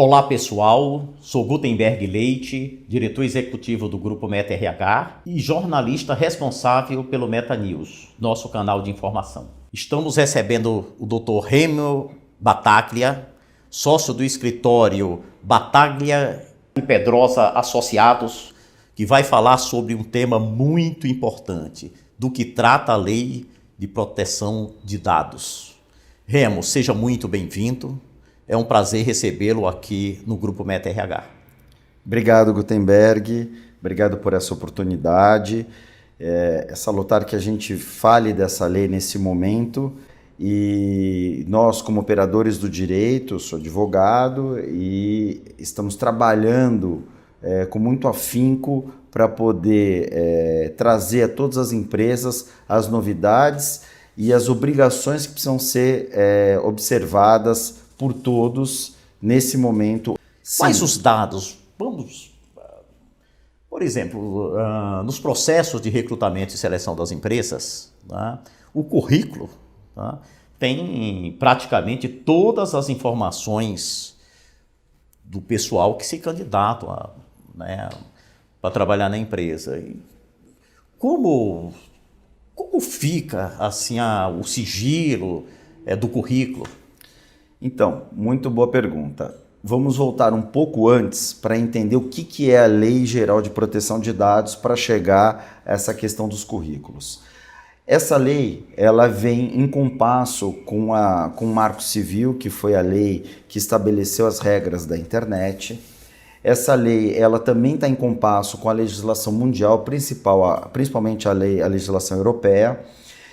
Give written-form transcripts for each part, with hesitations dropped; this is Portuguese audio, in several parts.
Olá pessoal, sou Gutenberg Leite, diretor executivo do Grupo Meta RH e jornalista responsável pelo Meta News, nosso canal de informação. Estamos recebendo o Dr. Rêmio Battaglia, sócio do escritório Battaglia e Pedrosa Associados, que vai falar sobre um tema muito importante, do que trata a Lei de Proteção de Dados. Remo, seja muito bem-vindo. É um prazer recebê-lo aqui no Grupo Meta RH. Obrigado, Gutenberg. Obrigado por essa oportunidade. É salutar que a gente fale dessa lei nesse momento. E nós, como operadores do direito, eu sou advogado e estamos trabalhando com muito afinco para poder trazer a todas as empresas as novidades e as obrigações que precisam ser observadas por todos nesse momento. Quais os dados? Vamos, por exemplo, nos processos de recrutamento e seleção das empresas, tá? O currículo, tá? Tem praticamente todas as informações do pessoal que se candidata, né, para trabalhar na empresa. E como fica assim o sigilo do currículo? Então, muito boa pergunta. Vamos voltar um pouco antes para entender o que é a Lei Geral de Proteção de Dados para chegar a essa questão dos currículos. Essa lei, ela vem em compasso com o Marco Civil, que foi a lei que estabeleceu as regras da internet. Essa lei, ela também está em compasso com a legislação mundial, principalmente a legislação europeia.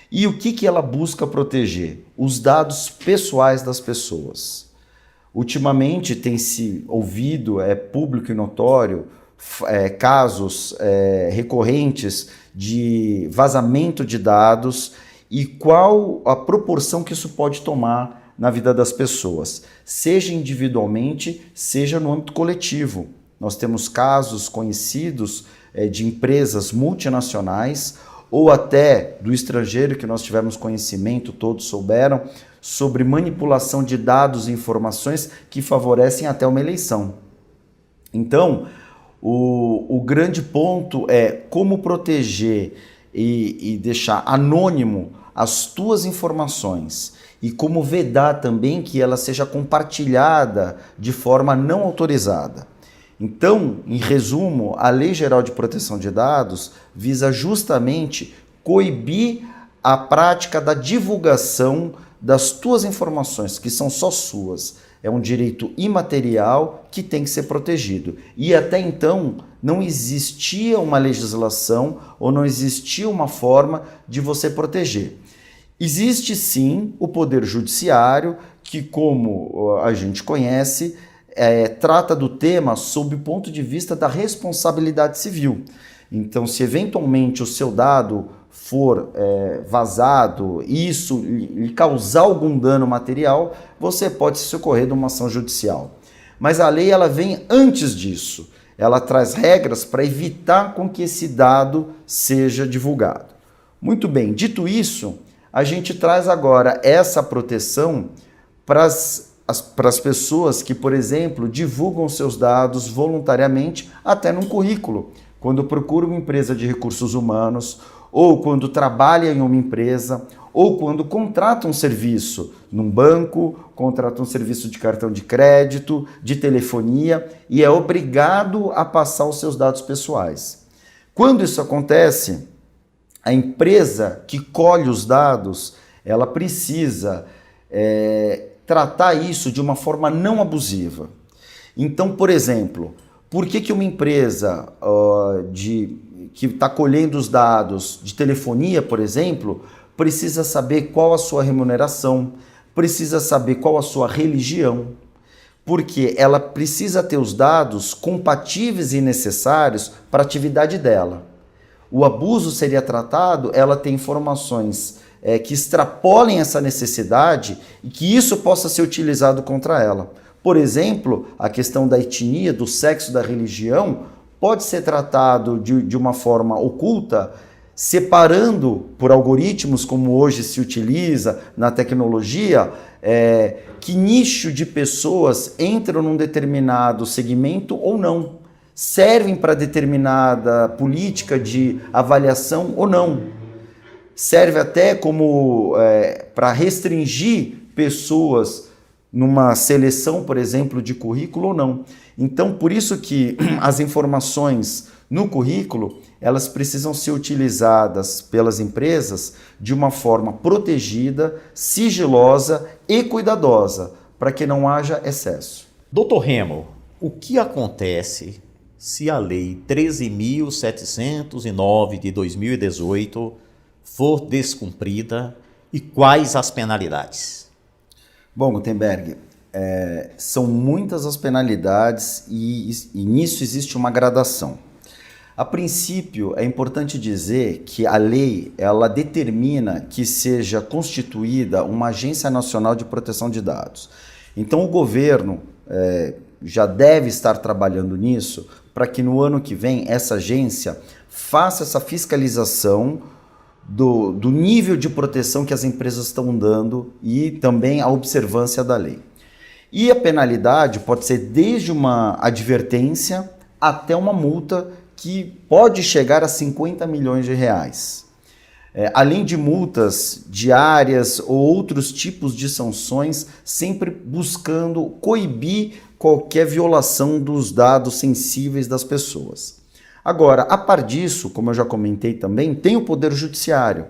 E o que ela busca proteger? Os dados pessoais das pessoas. Ultimamente tem se ouvido, é público e notório, casos recorrentes de vazamento de dados e qual a proporção que isso pode tomar na vida das pessoas, seja individualmente, seja no âmbito coletivo. Nós temos casos conhecidos de empresas multinacionais ou até do estrangeiro, que nós tivemos conhecimento, todos souberam, sobre manipulação de dados e informações que favorecem até uma eleição. Então, o grande ponto é como proteger e deixar anônimo as tuas informações e como vedar também que ela seja compartilhada de forma não autorizada. Então, em resumo, a Lei Geral de Proteção de Dados visa justamente coibir a prática da divulgação das tuas informações, que são só suas. É um direito imaterial que tem que ser protegido. E até então não existia uma legislação ou não existia uma forma de você proteger. Existe sim o Poder Judiciário, que, como a gente conhece, trata do tema sob o ponto de vista da responsabilidade civil. Então, se eventualmente o seu dado for vazado e isso lhe causar algum dano material, você pode se socorrer de uma ação judicial. Mas a lei ela vem antes disso. Ela traz regras para evitar com que esse dado seja divulgado. Muito bem, dito isso, a gente traz agora essa proteção para as pessoas que, por exemplo, divulgam seus dados voluntariamente até num currículo, quando procuram uma empresa de recursos humanos, ou quando trabalha em uma empresa, ou quando contrata um serviço num banco, contrata um serviço de cartão de crédito, de telefonia, e é obrigado a passar os seus dados pessoais. Quando isso acontece, a empresa que colhe os dados, ela precisa tratar isso de uma forma não abusiva. Então, por exemplo, por que uma empresa que está colhendo os dados de telefonia, por exemplo, precisa saber qual a sua remuneração, precisa saber qual a sua religião? Porque ela precisa ter os dados compatíveis e necessários para a atividade dela. O abuso seria tratado, ela tem informações que extrapolem essa necessidade e que isso possa ser utilizado contra ela. Por exemplo, a questão da etnia, do sexo, da religião, pode ser tratado de uma forma oculta separando por algoritmos, como hoje se utiliza na tecnologia, que nicho de pessoas entram num determinado segmento ou não, servem para determinada política de avaliação ou não, serve até como para restringir pessoas numa seleção, por exemplo, de currículo ou não. Então, por isso que as informações no currículo, elas precisam ser utilizadas pelas empresas de uma forma protegida, sigilosa e cuidadosa, para que não haja excesso. Dr. Remo, o que acontece se a Lei 13.709 de 2018 for descumprida e quais as penalidades? Bom, Gutenberg, são muitas as penalidades e nisso existe uma gradação. A princípio, é importante dizer que a lei ela determina que seja constituída uma Agência Nacional de Proteção de Dados. Então, o governo já deve estar trabalhando nisso para que no ano que vem essa agência faça essa fiscalização do nível de proteção que as empresas estão dando e também a observância da lei. E a penalidade pode ser desde uma advertência até uma multa que pode chegar a 50 milhões de reais. Além de multas diárias ou outros tipos de sanções, sempre buscando coibir qualquer violação dos dados sensíveis das pessoas. Agora, a par disso, como eu já comentei também, tem o Poder Judiciário.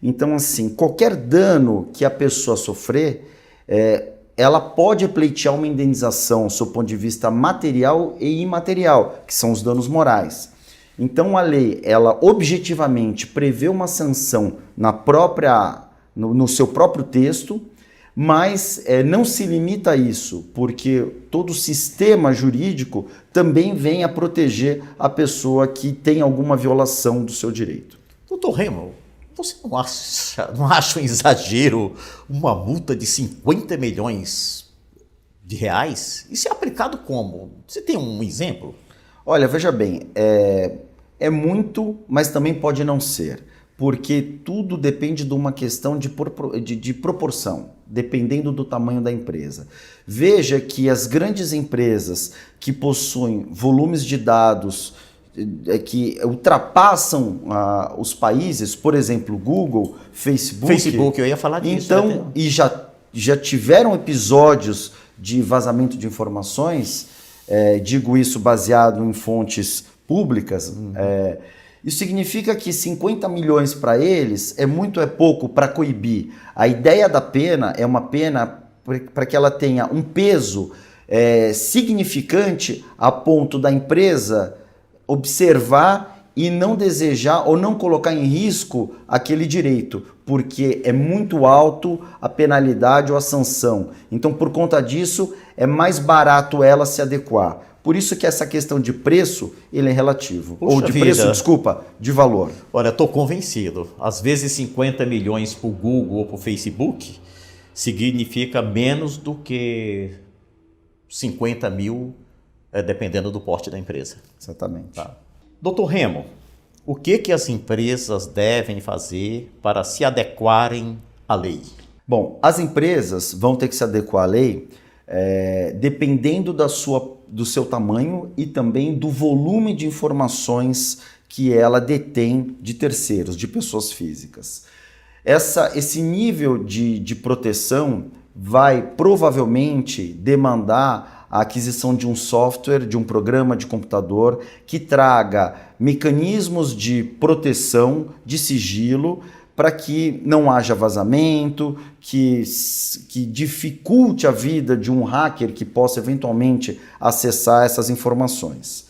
Então, assim, qualquer dano que a pessoa sofrer, ela pode pleitear uma indenização, do ponto de vista material e imaterial, que são os danos morais. Então a lei, ela objetivamente prevê uma sanção no seu próprio texto, mas não se limita a isso, porque todo o sistema jurídico também vem a proteger a pessoa que tem alguma violação do seu direito. Doutor Remo, você não acha um exagero uma multa de 50 milhões de reais? Isso é aplicado como? Você tem um exemplo? Olha, veja bem, é muito, mas também pode não ser, porque tudo depende de uma questão de proporção, dependendo do tamanho da empresa. Veja que as grandes empresas que possuem volumes de dados que ultrapassam os países, por exemplo, Google, Facebook, eu ia falar disso. Então, e já tiveram episódios de vazamento de informações, digo isso baseado em fontes públicas. Isso significa que 50 milhões para eles é muito, é pouco para coibir. A ideia da pena é uma pena para que ela tenha um peso significante a ponto da empresa observar e não desejar ou não colocar em risco aquele direito, porque é muito alto a penalidade ou a sanção. Então, por conta disso, é mais barato ela se adequar. Por isso que essa questão de preço, ele é relativo. Puxa ou de vida. preço, desculpa, de valor. Olha, estou convencido. Às vezes 50 milhões para o Google ou para o Facebook significa menos do que 50 mil, dependendo do porte da empresa. Exatamente. Tá. Doutor Remo, o que as empresas devem fazer para se adequarem à lei? Bom, as empresas vão ter que se adequar à lei dependendo do seu tamanho e também do volume de informações que ela detém de terceiros, de pessoas físicas. Esse nível de proteção vai provavelmente demandar a aquisição de um software, de um programa de computador que traga mecanismos de proteção, de sigilo, para que não haja vazamento, que dificulte a vida de um hacker que possa eventualmente acessar essas informações.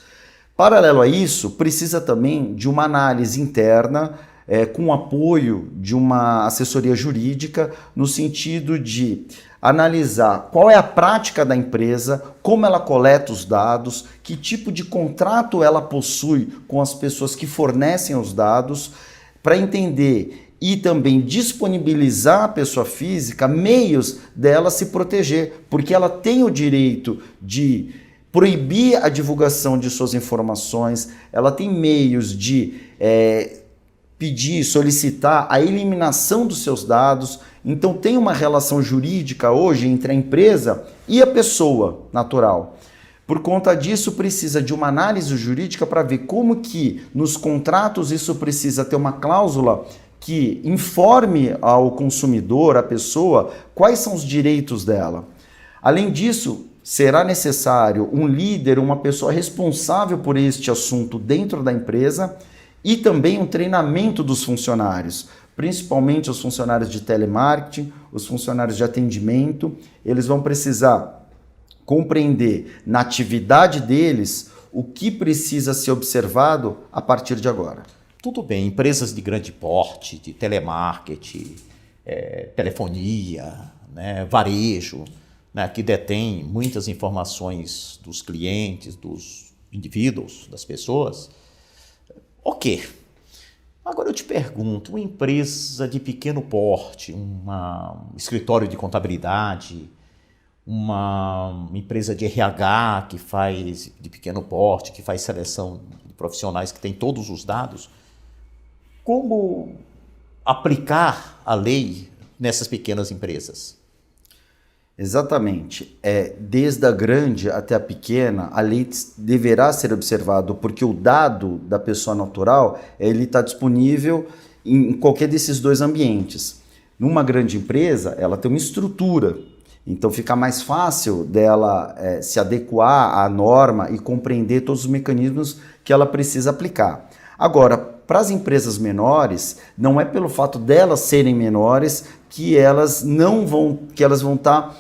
Paralelo a isso, precisa também de uma análise interna com o apoio de uma assessoria jurídica, no sentido de analisar qual é a prática da empresa, como ela coleta os dados, que tipo de contrato ela possui com as pessoas que fornecem os dados, para entender e também disponibilizar à pessoa física meios dela se proteger, porque ela tem o direito de proibir a divulgação de suas informações, ela tem meios de pedir, solicitar a eliminação dos seus dados. Então tem uma relação jurídica hoje entre a empresa e a pessoa natural. Por conta disso, precisa de uma análise jurídica para ver como que nos contratos isso precisa ter uma cláusula que informe ao consumidor, à pessoa, quais são os direitos dela. Além disso, será necessário um líder, uma pessoa responsável por este assunto dentro da empresa e também um treinamento dos funcionários, principalmente os funcionários de telemarketing, os funcionários de atendimento. Eles vão precisar compreender na atividade deles o que precisa ser observado a partir de agora. Tudo bem, empresas de grande porte, de telemarketing, telefonia, né, varejo, né, que detém muitas informações dos clientes, dos indivíduos, das pessoas. Ok. Agora eu te pergunto, uma empresa de pequeno porte, um escritório de contabilidade, uma empresa de RH que faz de pequeno porte, que faz seleção de profissionais que tem todos os dados, como aplicar a lei nessas pequenas empresas? Exatamente. Desde a grande até a pequena, a lei deverá ser observada, porque o dado da pessoa natural ele está disponível em qualquer desses dois ambientes. Numa grande empresa, ela tem uma estrutura, então fica mais fácil dela se adequar à norma e compreender todos os mecanismos que ela precisa aplicar. Agora, para as empresas menores, não é pelo fato delas serem menores que elas vão estar,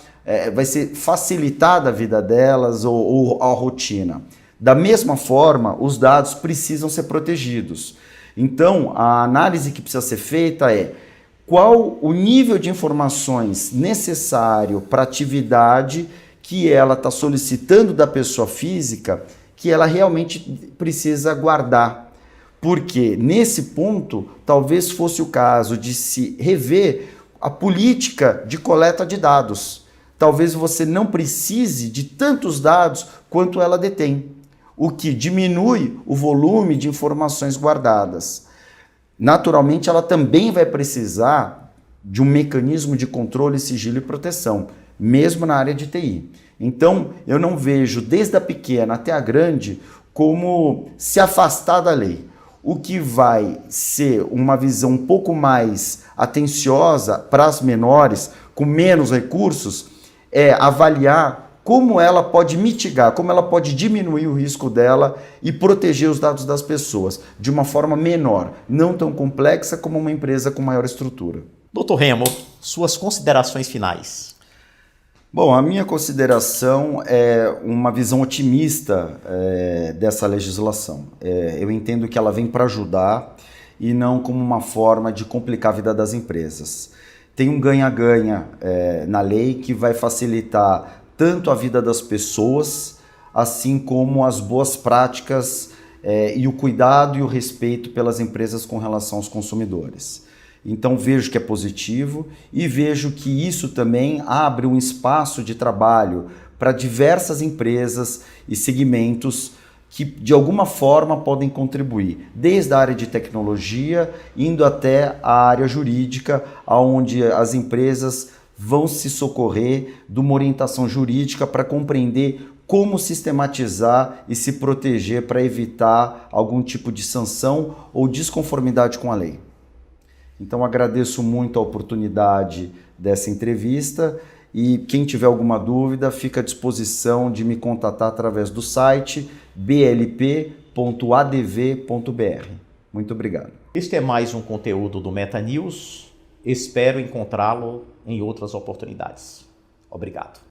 vai ser facilitada a vida delas ou a rotina. Da mesma forma, os dados precisam ser protegidos. Então, a análise que precisa ser feita é qual o nível de informações necessário para a atividade que ela está solicitando da pessoa física, que ela realmente precisa guardar. Porque nesse ponto, talvez fosse o caso de se rever a política de coleta de dados. Talvez você não precise de tantos dados quanto ela detém, o que diminui o volume de informações guardadas. Naturalmente, ela também vai precisar de um mecanismo de controle, sigilo e proteção, mesmo na área de TI. Então, eu não vejo, desde a pequena até a grande, como se afastar da lei. O que vai ser uma visão um pouco mais atenciosa para as menores, com menos recursos, é avaliar como ela pode mitigar, como ela pode diminuir o risco dela e proteger os dados das pessoas de uma forma menor, não tão complexa como uma empresa com maior estrutura. Dr. Remo, suas considerações finais. Bom, a minha consideração é uma visão otimista dessa legislação. Eu entendo que ela vem para ajudar e não como uma forma de complicar a vida das empresas. Tem um ganha-ganha na lei que vai facilitar tanto a vida das pessoas, assim como as boas práticas e o cuidado e o respeito pelas empresas com relação aos consumidores. Então vejo que é positivo e vejo que isso também abre um espaço de trabalho para diversas empresas e segmentos que de alguma forma podem contribuir, desde a área de tecnologia, indo até a área jurídica, onde as empresas vão se socorrer de uma orientação jurídica para compreender como sistematizar e se proteger para evitar algum tipo de sanção ou desconformidade com a lei. Então agradeço muito a oportunidade dessa entrevista e quem tiver alguma dúvida fica à disposição de me contatar através do site blp.adv.br. Muito obrigado. Este é mais um conteúdo do Meta News. Espero encontrá-lo em outras oportunidades. Obrigado.